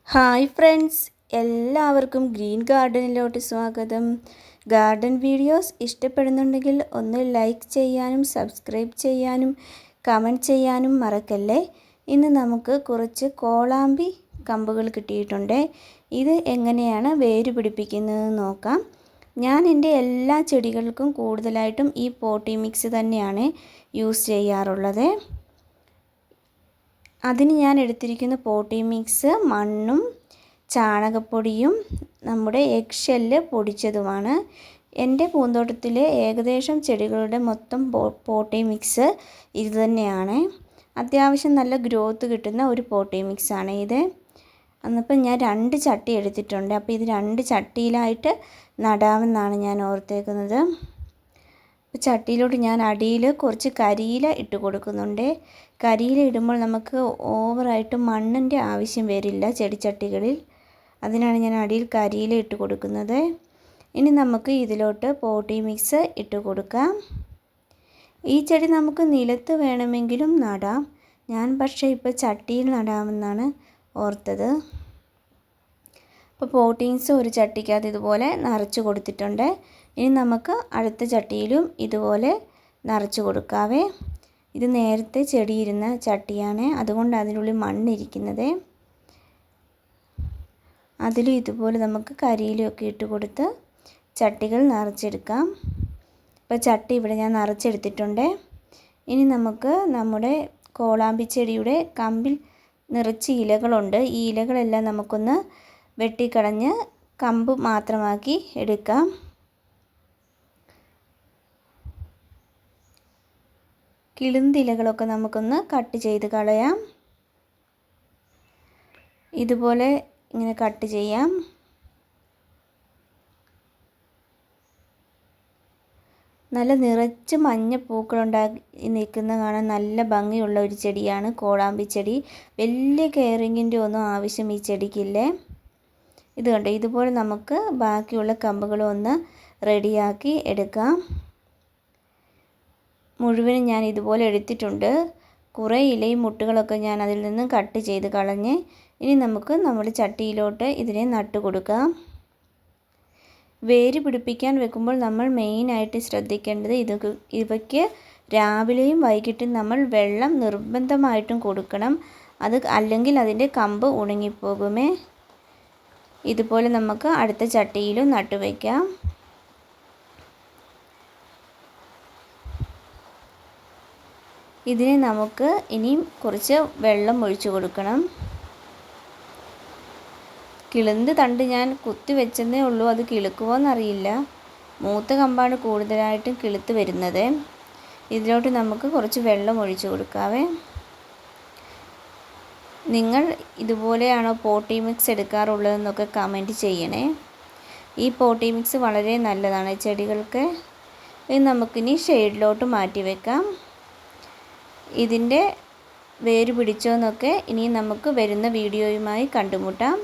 Hi friends, എല്ലാവർക്കും green ഗാർഡനിലോട്ട് സ്വാഗതം. Garden videos ഇഷ്ടപ്പെടുന്നുണ്ടെങ്കിൽ ഒന്ന് ലൈക്ക് ചെയ്യാനും സബ്സ്ക്രൈബ് ചെയ്യാനും കമൻറ്റ് ചെയ്യാനും മറക്കല്ലേ. ഇന്ന് നമുക്ക് കുറച്ച് കോളാമ്പി കമ്പുകൾ കിട്ടിയിട്ടുണ്ട്. ഇത് എങ്ങനെയാണ് വേര് പിടിപ്പിക്കുന്നത് നോക്കാം. ഞാൻ എൻ്റെ എല്ലാ ചെടികൾക്കും കൂടുതലായിട്ടും ഈ പോട്ടി മിക്സ് തന്നെയാണ് യൂസ് ചെയ്യാറുള്ളത്. അതിന് ഞാൻ എടുത്തിരിക്കുന്ന പോട്ടി മിക്സ് മണ്ണും ചാണകപ്പൊടിയും നമ്മുടെ എഗ് ഷെല്ല് പൊടിച്ചതുമാണ്. എൻ്റെ പൂന്തോട്ടത്തിലെ ഏകദേശം ചെടികളുടെ മൊത്തം പോട്ടി മിക്സ് ഇത് തന്നെയാണ്. അത്യാവശ്യം നല്ല ഗ്രോത്ത് കിട്ടുന്ന ഒരു പോട്ടി മിക്സാണ് ഇത്. അന്നിപ്പം ഞാൻ 2 ചട്ടി എടുത്തിട്ടുണ്ട്. അപ്പോൾ ഇത് 2 ചട്ടിയിലായിട്ട് നടാമെന്നാണ് ഞാൻ ഓർത്തേക്കുന്നത്. ചട്ടിയിലോട്ട് ഞാൻ അടിയിൽ കുറച്ച് കരിയില ഇട്ട് കൊടുക്കുന്നുണ്ട്. കരിയില ഇടുമ്പോൾ നമുക്ക് ഓവറായിട്ട് മണ്ണിൻ്റെ ആവശ്യം വരില്ല ചെടിച്ചട്ടികളിൽ. അതിനാണ് ഞാൻ അടിയിൽ കരിയില ഇട്ട് കൊടുക്കുന്നത്. ഇനി നമുക്ക് ഇതിലോട്ട് പോട്ടി മിക്സ് ഇട്ട് കൊടുക്കാം. ഈ ചെടി നമുക്ക് നിലത്ത് വേണമെങ്കിലും നടാം. ഞാൻ പക്ഷേ ഇപ്പോൾ ചട്ടിയിൽ നടാമെന്നാണ് ഓർത്തത്. അപ്പോൾ പോട്ടി മിക്സ് ഒരു ചട്ടിക്കകത്ത് ഇതുപോലെ നിറച്ച് കൊടുത്തിട്ടുണ്ട്. ഇനി നമുക്ക് അടുത്ത ചട്ടിയിലും ഇതുപോലെ നിറച്ച് കൊടുക്കാവേ. ഇത് നേരത്തെ ചെടിയിരുന്ന ചട്ടിയാണ്, അതുകൊണ്ട് അതിനുള്ളിൽ മണ്ണിരിക്കുന്നത്. അതിലും ഇതുപോലെ നമുക്ക് കരിയിലൊക്കെ ഇട്ട് കൊടുത്ത് ചട്ടികൾ നിറച്ചെടുക്കാം. ഇപ്പോൾ ചട്ടി ഇവിടെ ഞാൻ നിറച്ചെടുത്തിട്ടുണ്ട്. ഇനി നമുക്ക് നമ്മുടെ കോളാമ്പി ചെടിയുടെ കമ്പിൽ നിറച്ച് ഇലകളുണ്ട്. ഈ ഇലകളെല്ലാം നമുക്കൊന്ന് വെട്ടിക്കളഞ്ഞ് കമ്പ് മാത്രമാക്കി എടുക്കാം. കിളുന്തിലകളൊക്കെ നമുക്കൊന്ന് കട്ട് ചെയ്ത് കളയാം. ഇതുപോലെ ഇങ്ങനെ കട്ട് ചെയ്യാം. നല്ല നിറച്ച് മഞ്ഞ പൂക്കളുണ്ടാക്കി നിൽക്കുന്ന കാണാൻ നല്ല ഭംഗിയുള്ള ഒരു ചെടിയാണ് കോളാമ്പി ചെടി. വലിയ കെയറിങ്ങിൻ്റെ ഒന്നും ആവശ്യം ഈ ചെടിക്കില്ലേ. ഇത് കണ്ടോ, ഇതുപോലെ നമുക്ക് ബാക്കിയുള്ള കമ്പുകളും ഒന്ന് റെഡിയാക്കി എടുക്കാം. മുഴുവനും ഞാൻ ഇതുപോലെ എടുത്തിട്ടുണ്ട്. കുറേ ഇലയും മുട്ടുകളൊക്കെ ഞാൻ അതിൽ നിന്ന് കട്ട് ചെയ്ത് കളഞ്ഞ് ഇനി നമുക്ക് നമ്മുടെ ചട്ടിയിലോട്ട് ഇതിനെ നട്ടു കൊടുക്കാം. വേര് പിടിപ്പിക്കാൻ വെക്കുമ്പോൾ നമ്മൾ മെയിനായിട്ട് ശ്രദ്ധിക്കേണ്ടത് ഇവയ്ക്ക് രാവിലെയും വൈകിട്ടും നമ്മൾ വെള്ളം നിർബന്ധമായിട്ടും കൊടുക്കണം. അത് അല്ലെങ്കിൽ അതിൻ്റെ കമ്പ് ഉണങ്ങിപ്പോകുമേ. ഇതുപോലെ നമുക്ക് അടുത്ത ചട്ടിയിലും നട്ടുവയ്ക്കാം. ഇതിനെ നമുക്ക് ഇനിയും കുറച്ച് വെള്ളം ഒഴിച്ചു കൊടുക്കണം. കിളുന്ത് തണ്ട് ഞാൻ കുത്തി വെച്ചതേ ഉള്ളൂ. അത് കിളുക്കുമോ എന്നറിയില്ല. മൂത്ത കമ്പാണ് കൂടുതലായിട്ടും കിളുത്ത് വരുന്നത്. ഇതിലോട്ട് നമുക്ക് കുറച്ച് വെള്ളം ഒഴിച്ചു കൊടുക്കാവേ. നിങ്ങൾ ഇതുപോലെയാണോ പോട്ടി മിക്സ് എടുക്കാറുള്ളതെന്നൊക്കെ കമൻറ്റ് ചെയ്യണേ. ഈ പോട്ടി മിക്സ് വളരെ നല്ലതാണ് ചെടികൾക്ക്. ഇത് നമുക്കിനി ഷെയ്ഡിലോട്ട് മാറ്റി വെക്കാം. ഇതിൻ്റെ വേര് പിടിച്ചോന്നൊക്കെ ഇനി നമുക്ക് വരുന്ന വീഡിയോയുമായി കണ്ടുമുട്ടാം.